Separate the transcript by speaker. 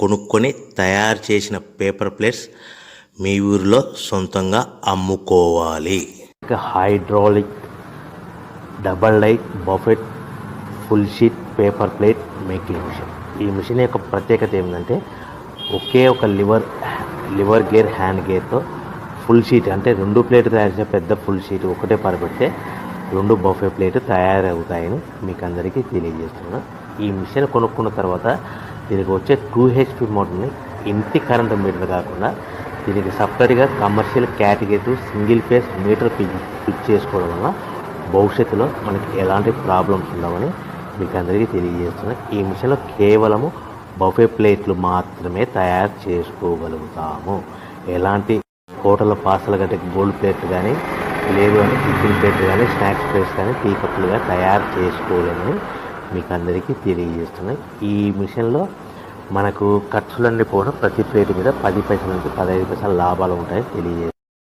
Speaker 1: కొనుక్కొని తయారు చేసిన పేపర్ ప్లేట్స్ మీ ఊరిలో సొంతంగా అమ్ముకోవాలి. Hydraulic double die buffet full sheet paper plate making machine. ఈ మిషన్ యొక్క ప్రత్యేకత ఏమిటంటే ఒకే ఒక లివర్ గేర్ హ్యాండ్ గేర్తో ఫుల్ షీట్ అంటే 2 ప్లేట్లు తయారు చేసే పెద్ద ఫుల్ షీట్ ఒకటే పరబెడితే 2 బఫే ప్లేట్ తయారవుతాయని మీకు అందరికీ తెలియజేస్తున్నాను. ఈ మిషన్ కొనుక్కున్న తర్వాత దీనికి వచ్చే 2 HP మోటార్ని ఇంటి కరెంటు మీటర్ కాకుండా దీనికి సపరేట్గా commercial category single phase metre fix చేసుకోవడం వల్ల భవిష్యత్తులో మనకి ఎలాంటి ప్రాబ్లమ్స్ ఉండవని మీకు అందరికీ తెలియజేస్తున్నాను. ఈ మిషన్లో కేవలము బఫే ప్లేట్లు మాత్రమే తయారు చేసుకోగలుగుతాము. ఎలాంటి హోటల్ పార్సల్ గట్టే గోల్డ్ ప్లేట్లు కానీ లేదు అంటే టిఫిన్ ప్లేట్లు కానీ స్నాక్స్ ప్లేట్స్ కానీ టీ కప్పులుగా తయారు చేసుకోలేమని మీకు అందరికీ తెలియజేస్తున్నాయి. ఈ మిషన్లో మనకు ఖర్చులన్నీ కూడా ప్రతి ప్లేట్ మీద 10 పైసల నుంచి 15 పైసల లాభాలు ఉంటాయని తెలియజేస్తున్నాయి.